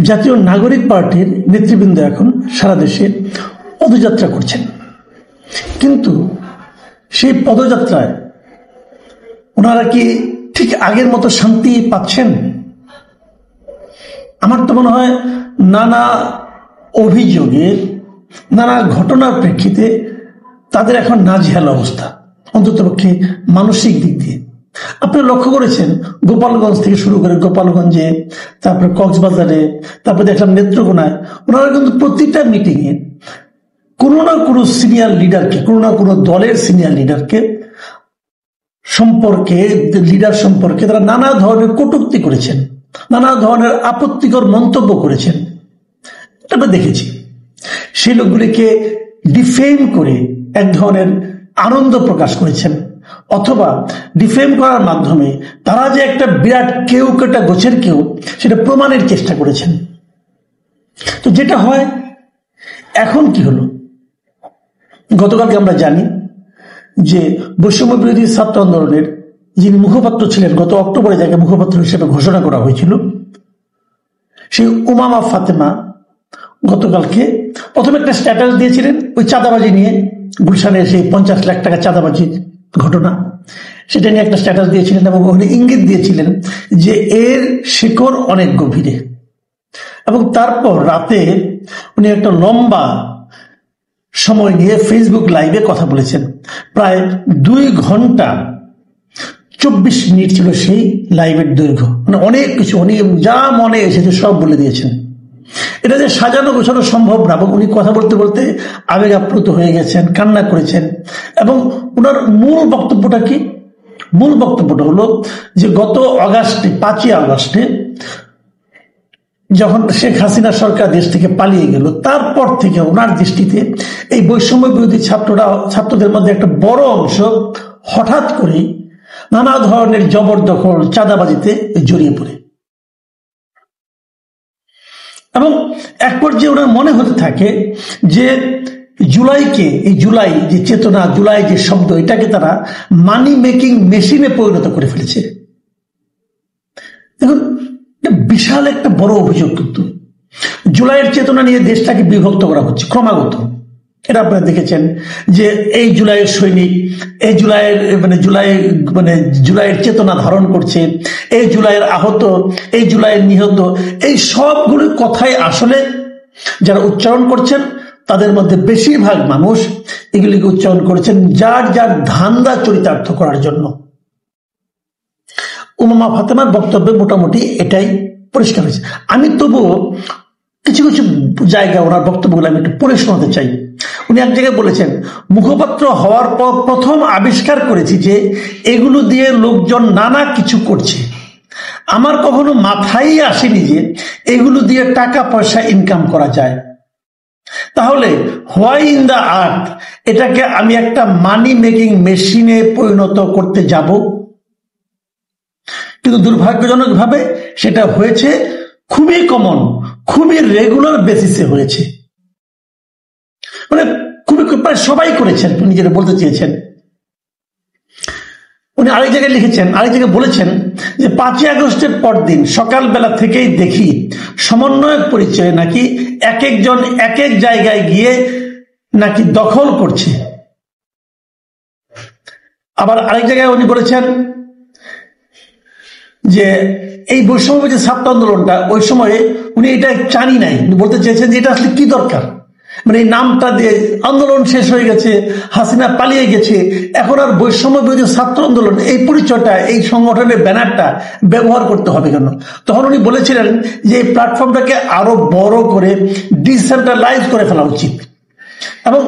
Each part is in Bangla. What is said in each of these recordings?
জাতীয় নাগরিক পার্টির নেতৃবৃন্দ এখন সারা দেশে পদযাত্রা করছেন, কিন্তু সেই পদযাত্রায় ওনারা কি ঠিক আগের মতো শান্তি পাচ্ছেন? আমার তো মনে হয় নানা অভিযোগের, নানা ঘটনার প্রেক্ষিতে তাদের এখন নাজেহাল অবস্থা, অন্ততপক্ষে মানসিক দিক দিয়ে। আপনারা লক্ষ্য করেছেন গোপালগঞ্জ থেকে শুরু করে গোপালগঞ্জে, তারপরে কক্সবাজারে, তারপরে দেখলাম নেত্রকোনায়, ওনারা কিন্তু প্রতিটা মিটিংয়ে কোনো না কোনো সিনিয়র লিডারকে, কোনো না কোনো দলের সিনিয়র লিডারকে লিডার সম্পর্কে তারা নানা ধরনের কটূক্তি করেছেন, নানা ধরনের আপত্তিকর মন্তব্য করেছেন। এটা আমরা দেখেছি। সেই লোকগুলিকে ডিফেম করে এক ধরনের আনন্দ প্রকাশ করেছেন, অথবা ডিফেম করার মাধ্যমে তারা যে একটা বিরাট কেউ কেটা গোছের কেউ, সেটা প্রমাণের চেষ্টা করেছেন। তো যেটা হয়, এখন কি হলো, গতকালকে আমরা জানি যে বৈষম্য বিরোধী ছাত্র আন্দোলনের যিনি মুখপাত্র ছিলেন, গত অক্টোবরে যাকে মুখপাত্র হিসেবে ঘোষণা করা হয়েছিল, সেই উমামা ফাতেমা গতকালকে প্রথমে একটা স্ট্যাটাস দিয়েছিলেন ওই চাঁদাবাজি নিয়ে, গুলশানের সেই 50 লাখ টাকা চাঁদাবাজির ঘটনা, সেটা নিয়ে একটা স্ট্যাটাস দিয়েছিলেন এবং ওখানে ইঙ্গিত দিয়েছিলেন যে এর শিকড় অনেক গভীরে। এবং তারপর রাতে উনি একটা লম্বা সময় নিয়ে ফেসবুক লাইভে কথা বলেছেন। প্রায় 2 ঘন্টা 24 মিনিট ছিল সেই লাইভের দৈর্ঘ্য। মানে অনেক কিছু, উনি যা মনে এসেছে সব বলে দিয়েছেন। এটা যে সাজানো গোছানো সম্ভব না, এবং উনি কথা বলতে বলতে আবেগ আপ্লুত হয়ে গেছেন, কান্না করেছেন। এবং ওনার মূল বক্তব্যটা কি? মূল বক্তব্যটা হলো যে গত আগস্টে, 5ই আগস্টে যখন শেখ হাসিনা সরকার দেশ থেকে পালিয়ে গেল, তারপর থেকে ওনার দৃষ্টিতে এই বৈষম্য বিরোধী ছাত্রদের মধ্যে একটা বড় অংশ হঠাৎ করে নানা ধরনের জবরদখল, চাঁদাবাজিতে জড়িয়ে পড়ে। এবং এক পর্যায়ে ওনার মনে হতে থাকে যে জুলাইকে, এই জুলাই যে চেতনা, জুলাই যে শব্দ, এটাকে তারা মানি মেকিং মেশিনে পরিণত করে ফেলেছে। দেখুন, বিশাল একটা বড় অভিযোগ। কিন্তু জুলাইয়ের চেতনা নিয়ে দেশটাকে বিভক্ত করা হচ্ছে ক্রমাগত। এটা আপনারা দেখেছেন যে এই জুলাইয়ের সৈনিক, এই জুলাইয়ের চেতনা ধারণ করছে, এই জুলাইয়ের আহত, এই জুলাইয়ের নিহত, এই সবগুলো কথাই আসলে যারা উচ্চারণ করছেন তাদের মধ্যে বেশিরভাগ মানুষ এগুলিকে উচ্চারণ করেছেন যার যার ধান্দা চরিতার্থ করার জন্য। উমামা ফাতেমার বক্তব্যে মোটামুটি এটাই পরিষ্কার হয়েছে। আমি তবুও কিছু কিছু জায়গায় ওনার বক্তব্যগুলো আমি একটু পড়ে শোনাতে চাই। উনি এক জায়গায় বলেছেন, মুখপাত্র হওয়ার পর প্রথম আবিষ্কার করেছি যে এগুলো দিয়ে লোকজন নানা কিছু করছে। আমার কখনো মাথায় আসেনি যে এগুলো দিয়ে টাকা পয়সা ইনকাম করা যায়। তাহলে হোয়াই ইন দ্য আর্থ এটাকে আমি একটা মানি মেকিং মেশিনে পরিণত করতে যাব? কিন্তু দুর্ভাগ্যজনকভাবে সেটা হয়েছে খুবই কমন, খুবই রেগুলার বেসিসে হয়েছে। মানে খুবই প্রায় সবাই করেছেন, উনি যেটা বলতে চেয়েছেন। উনি আরেক জায়গায় লিখেছেন, আরেক জায়গায় বলেছেন যে 5ই আগস্টের পরদিন সকালবেলা থেকেই দেখি সমন্বয়ক পরিচয়ে নাকি এক একজন এক এক জায়গায় গিয়ে নাকি দখল করছে। আবার আরেক জায়গায় উনি বলেছেন যে এই বৈষম্য যে ছাত্র আন্দোলনটা, ওই সময়ে উনি এটা জানি নাই, উনি বলতে চেয়েছেন যে এটা আসলে কি দরকার। মানে এই নামটা দিয়ে আন্দোলন শেষ হয়ে গেছে, হাসিনা পালিয়ে গেছে, এখন আর বৈষম্য বিরোধী ছাত্র আন্দোলন এই পরিচয়টা, এই সংগঠনের ব্যানারটা ব্যবহার করতে হবে কেন? তখন উনি বলেছিলেন যে এই প্ল্যাটফর্মটাকে আরো বড় করে ডিসেন্ট্রালাইজ করে ফেলা উচিত, এবং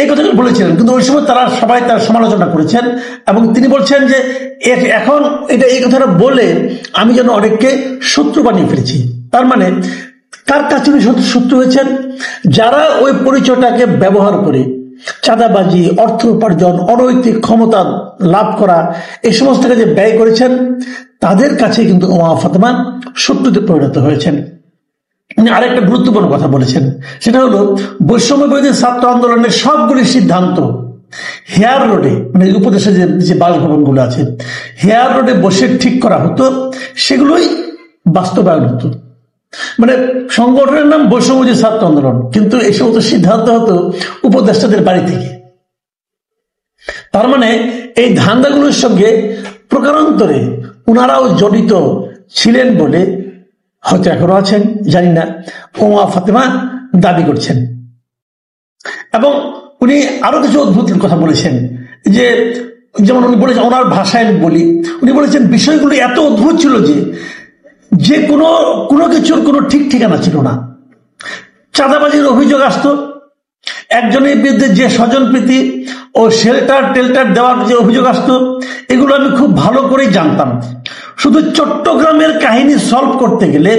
এই কথাটা বলেছিলেন। কিন্তু ওই সময় তারা সবাই তার সমালোচনা করেছেন, এবং তিনি বলছেন যে এখন এই কথাটা বলে আমি যেন অনেককে শত্রু বানিয়ে ফেলেছি। তার মানে কার কাছে শত্রু হয়েছেন? যারা ওই পরিচয়টাকে ব্যবহার করে চাঁদাবাজি, অর্থ উপার্জন, অনৈতিক ক্ষমতা লাভ করা, এই সমস্ত কাজে ব্যয় করেছেন, তাদের কাছে কিন্তু উমামা ফাতেমা শত্রুতে পরিণত হয়েছেন। উনি আরেকটা গুরুত্বপূর্ণ কথা বলেছেন, সেটা হলো বৈষম্য বিরোধী ছাত্র আন্দোলনের সবগুলি সিদ্ধান্ত হেয়ার রোডে, মানে উপদেশে যে বাসভবনগুলো আছে, হেয়ার রোডে বসে ঠিক করা হতো, সেগুলোই বাস্তবায়ন হতো। মানে সংগঠনের নাম বৈষম্যবিরোধী ছাত্র আন্দোলন, কিন্তু এই সমস্ত সিদ্ধান্ত হতো উপদেষ্টাদের বাড়ি থেকে। তার মানে এই ধান্দাগুলোর সঙ্গে প্রকারান্তরে উনারাও জড়িত ছিলেন বলে হয়তো এখনো আছেন, জানি না, উমা ফাতেমা দাবি করছেন। এবং উনি আরো কিছু অদ্ভুত কথা বলেছেন, যে যেমন উনি বলেছেন, ওনার ভাষায় আমি বলি, উনি বলেছেন বিষয়গুলো এত অদ্ভুত ছিল যে কোনো কিছুর কোনো ঠিক ঠিকানা ছিল না। চাঁদাবাজির অভিযোগ আসতো, একজনের বিরুদ্ধে যে স্বজনপ্রীতি ও শেল্টার টেল্টার দেওয়ার যে অভিযোগ আসতো, এগুলো আমি খুব ভালো করেই জানতাম। শুধু চট্টগ্রামের কাহিনী সলভ করতে গেলে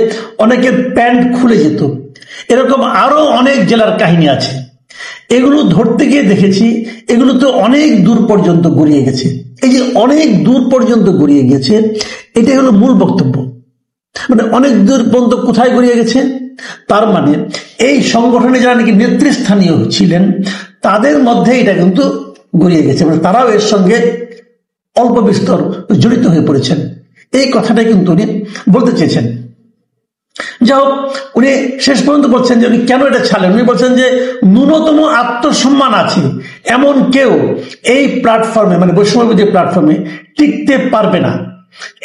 অনেকের প্যান্ট খুলে যেত। এরকম আরো অনেক জেলার কাহিনী আছে, এগুলো ধরতে গিয়ে দেখেছি এগুলো তো অনেক দূর পর্যন্ত গড়িয়ে গেছে। এই যে অনেক দূর পর্যন্ত গড়িয়ে গেছে, এটাই হলো মূল বক্তব্য। মানে অনেক দূর পর্যন্ত কোথায় গড়িয়ে গেছে, তার মানে এই সংগঠনে যারা নাকি নেতৃস্থানীয় ছিলেন তাদের মধ্যে এটা কিন্তু গড়িয়ে গেছে, মানে তারাও এর সঙ্গে অল্প বিস্তর জড়িত হয়ে পড়েছেন। এই কথাটাই কিন্তু উনি বলতে চেয়েছেন। যাই হোক, উনি শেষ পর্যন্ত বলছেন যে উনি কেন এটা ছাড়লেন। উনি বলছেন যে ন্যূনতম আত্মসম্মান আছে এমন কেউ এই প্ল্যাটফর্মে, মানে বৈষম্যবিরোধী প্ল্যাটফর্মে টিকতে পারবে না।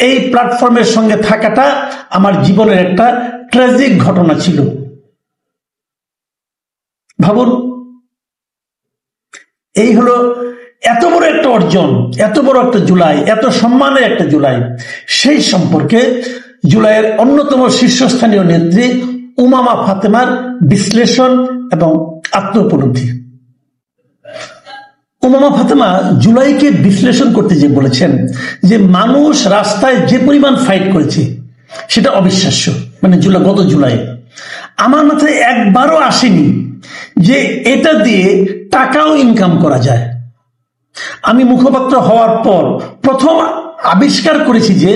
এই প্ল্যাটফর্মের সঙ্গে থাকাটা আমার জীবনের একটা ট্র্যাজিক ঘটনা ছিল। ভাবুন, এই হলো এত বড় একটা অর্জন, এত বড় একটা জুলাই, এত সম্মানের একটা জুলাই, সেই সম্পর্কে জুলাইয়ের অন্যতম শীর্ষস্থানীয় নেত্রী উমামা ফাতেমার বিশ্লেষণ এবং আত্মোপলব্ধি। উমামা ফাতেমা জুলাইকে বিশ্লেষণ করতে যে বলেছেন যে মানুষ রাস্তায় যে পরিমাণ ফাইট করেছে সেটা অবিশ্বাস্য। মানে গত জুলাই আমার মাথায় একবারও আসেনি যে এটা দিয়ে টাকাও ইনকাম করা যায়। আমি মুখপাত্র হওয়ার পর প্রথম আবিষ্কার করেছি যে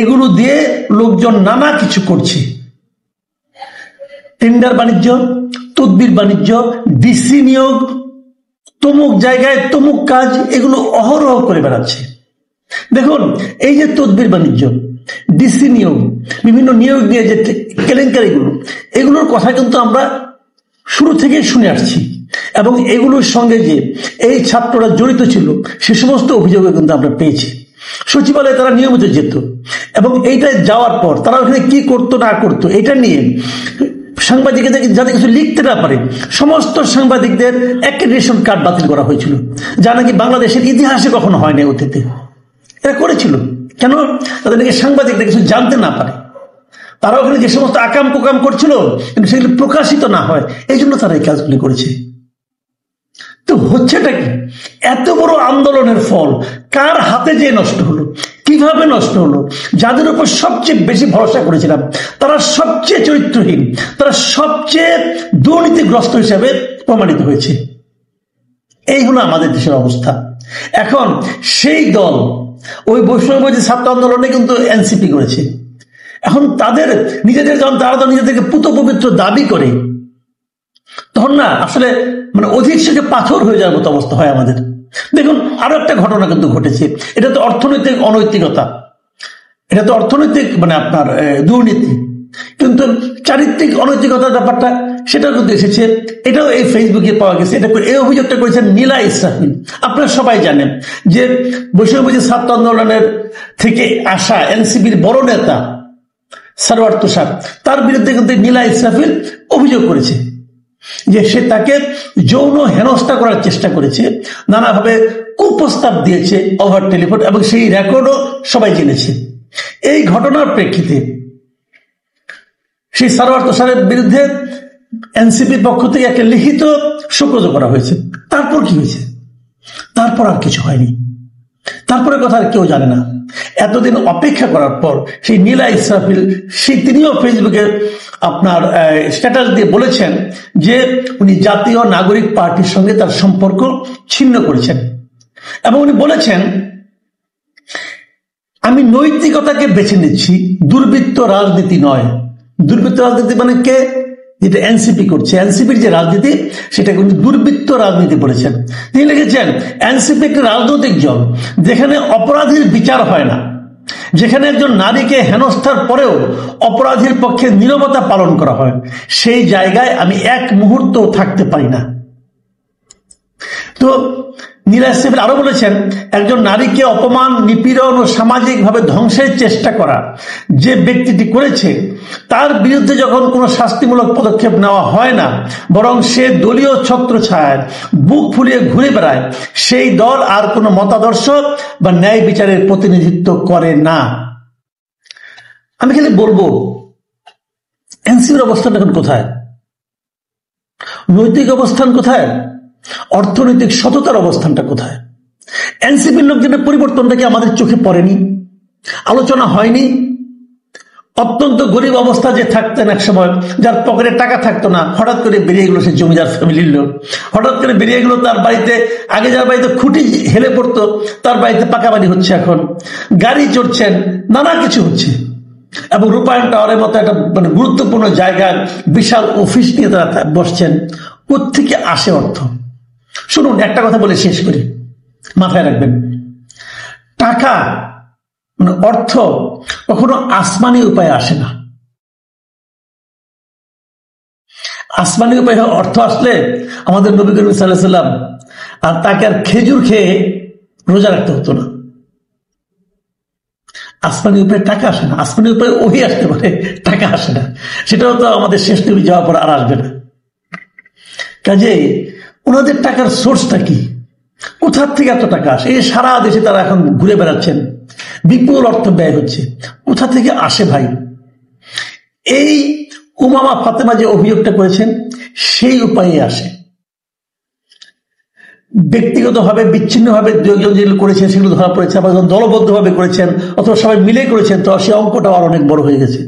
এগুলো দিয়ে লোকজন নানা কিছু করছে। টেন্ডার বাণিজ্য, তদবির বাণিজ্য, ডিসি নিয়োগ, তমুক জায়গায় তমুক কাজ, এগুলো অহরহ করে বেড়াচ্ছে। দেখুন, এই যে তদবির বাণিজ্য, ডিসি নিয়োগ, বিভিন্ন নিয়োগ নিয়ে যে কেলেঙ্কারিগুলো, এগুলোর কথা কিন্তু আমরা শুরু থেকে শুনে আসছি। এবং এগুলোর সঙ্গে যে এই ছাত্ররা জড়িত ছিল সে সমস্ত অভিযোগ কিন্তু আমরা পেয়েছি। সচিবালয়ে তারা নিয়মিত যেত এবং এইটায় যাওয়ার পর তারা ওখানে কি করতো না করতো এটা নিয়ে সাংবাদিকদের যাতে কিছু লিখতে না পারে সমস্ত সাংবাদিকদের অ্যাক্রেডিটেশন কার্ড বাতিল করা হয়েছিল, যা নাকি বাংলাদেশের ইতিহাসে কখনো হয়নি। অতীতে এরা করেছিল কেন? তাদের নাকি সাংবাদিকরা কিছু জানতে না পারে। তারা ওখানে যে সমস্ত আকাম কুকাম করছিল কিন্তু সেগুলি প্রকাশিত না হয়, এই জন্য তারা এই কাজগুলি করেছে। তো হচ্ছেটা কি? এত বড় আন্দোলনের ফল কার হাতে যে নষ্ট হলো, কিভাবে নষ্ট হলো? যাদের উপর সবচেয়ে বেশি ভরসা করেছিলাম তারা সবচেয়ে চরিত্রহীন, তারা সবচেয়ে দুর্নীতিগ্রস্ত হিসাবে প্রমাণিত হয়েছে। এই হলো আমাদের দেশের অবস্থা। এখন সেই দল ওই বৈষম্যবিরোধী ছাত্র আন্দোলনে কিন্তু এনসিপি করেছে। এখন তাদের নিজেদের যখন তারা তো নিজেদেরকে পুত পবিত্র দাবি করে, তখন না আসলে মানে অধিক শেষে পাথর হয়ে যাওয়ার মতো অবস্থা হয় আমাদের। দেখুন, আরো একটা ঘটনা কিন্তু ঘটেছে। এটা তো অর্থনৈতিক অনৈতিকতা, এটা তো অর্থনৈতিক মানে আপনার দুর্নীতি, কিন্তু চারিত্রিক অনৈতিকতার ব্যাপারটা সেটাও কিন্তু এসেছে। এটাও এই ফেসবুকে পাওয়া গেছে। এই অভিযোগটা করেছেন নীলা ইসরাফিল। আপনারা সবাই জানেন যে বৈষম্যবিরোধী ছাত্র আন্দোলনের থেকে আসা এনসিপির বড় নেতা সরওয়ার তুষার, তার বিরুদ্ধে কিন্তু নীলা ইসরাফিল অভিযোগ করেছে যে সে তাকে যৌন হেনস্থা করার চেষ্টা করেছে, নানাভাবে কুপ্রস্তাব দিয়েছে ওভার টেলিফোন, এবং সেই রেকর্ডও সবাই জেনেছে। এই ঘটনার প্রেক্ষিতে সেই সরওয়ার তুষারের বিরুদ্ধে এনসিপির পক্ষ থেকে একটা লিখিত সুপ্রত করা হয়েছে। তারপর কি হয়েছে? তারপর আর কিছু হয়নি। তারপরে কথা আর কেউ জানে না। এতদিন অপেক্ষা করার পর সেই নীলা ইসরাফিল তিনিও ফেসবুকে আপনার স্ট্যাটাস দিয়ে বলেছেন যে উনি জাতীয় নাগরিক পার্টির সঙ্গে তার সম্পর্ক ছিন্ন করেছেন, এবং উনি বলেছেন আমি নৈতিকতাকে বেছে নিচ্ছি, দুর্বৃত্ত রাজনীতি নয়। দুর্বৃত্ত রাজনীতি মানে কে? যেটা এনসিপি করছে, এনসিপির যে রাজনীতি সেটা কিন্তু দুর্বৃত্ত রাজনীতি বলেছেন। তিনি লিখেছেন এনসিপি একটি রাজনৈতিক দল যেখানে অপরাধীর বিচার হয় না, যেখানে একজন নারীকে হেনস্থার পরেও অপরাধীর পক্ষে নীরবতা পালন করা হয়, সেই জায়গায় আমি এক মুহূর্ত থাকতে পারি না। তো নীলা ইসরাফিল আরো বলেছেন, একজন নারীকে অপমান, নিপীড়ন ও সামাজিকভাবে ধ্বংসের চেষ্টা করা যে ব্যক্তিটি করেছে, তার বিরুদ্ধে যখন কোনো শাস্তিমূলক পদক্ষেপ নেওয়া হয় না, বরং সে দলীয় ছত্রছায়ায় বুক ফুলিয়ে ঘুরে বেড়ায়, সেই দল আর কোনো মতাদর্শ বা ন্যায় বিচারের প্রতিনিধিত্ব করে না। আমি খালি বলবো, এনসিপির অবস্থান এখন কোথায়? নৈতিক অবস্থান কোথায়? অর্থনৈতিক সততার অবস্থানটা কোথায়? এনসিপির লোকজনের পরিবর্তনটা কি আমাদের চোখে পড়েনি? আলোচনা হয়নি? অত্যন্ত গরিব অবস্থা যে থাকতেন এক সময়, যার পকেটে টাকা থাকতো না, হঠাৎ করে বেরিয়ে গেল সে জমিদার ফ্যামিলির লোক। হঠাৎ করে বেরিয়ে গেল তার বাড়িতে, আগে যার বাড়িতে খুঁটি হেলে পড়তো তার বাড়িতে পাকা বাড়ি হচ্ছে, এখন গাড়ি চড়ছেন, নানা কিছু হচ্ছে। এবং রূপায়ণ টাওয়ারের মতো একটা গুরুত্বপূর্ণ জায়গায় বিশাল অফিস নিয়ে তারা বসছেন। কোত্থেকে আসে অর্থ? শুনুন, একটা কথা বলে শেষ করি, মাথায় রাখবেন, টাকা অর্থ কখনো আসমানি উপায়ে আসে না। আসমানি উপায়ে অর্থ আসলে আমাদের নবী করিম সাল্লাল্লাহু আলাইহি ওয়াসাল্লাম আর তাকে আর খেজুর খেয়ে রোজা রাখতে হতো না। আসমানি উপায়ে টাকা আসে না, আসমানি উপায়ে ওহি আসতে পারে, টাকা আসে না। সেটাও তো আমাদের শেষ নবী যাওয়ার পর আর আসবে না। কাজে ওনাদের টাকার সোর্সটা কি? কোথার থেকে এত টাকা আসে? এই সারা দেশে তারা এখন ঘুরে বেড়াচ্ছেন, বিপুল অর্থ ব্যয় হচ্ছে। কোথা থেকে আসে ভাই? এই উমামা ফাতেমা যে অভিযোগটা করেছেন, সেই উপায়ে আসে। ব্যক্তিগতভাবে বিচ্ছিন্নভাবে যেগুলো করেছেন সেগুলো ধরা পড়েছে, আবার দলবদ্ধভাবে করেছেন অথবা সবাই মিলে করেছেন, তো সে অঙ্কটাও আর অনেক বড় হয়ে গেছে।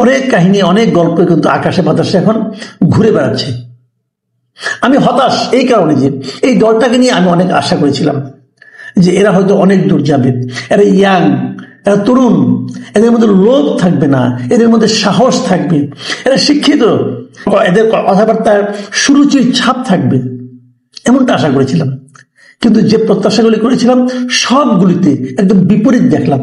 অনেক কাহিনী, অনেক গল্প কিন্তু আকাশে বাতাসে এখন ঘুরে বেড়াচ্ছে। আমি হতাশ এই কারণে যে এই দলটাকে নিয়ে আমি অনেক আশা করেছিলাম যে এরা হয়তো অনেক দূর যাবে, এরা ইয়াং, এরা তরুণ, এদের মধ্যে লোভ থাকবে না, এদের মধ্যে সাহস থাকবে, এরা শিক্ষিত, এদের কথাবার্তার সুরুচির ছাপ থাকবে, এমনটা আশা করেছিলাম। কিন্তু যে প্রত্যাশাগুলি করেছিলাম সবগুলিতে একদম বিপরীত দেখলাম।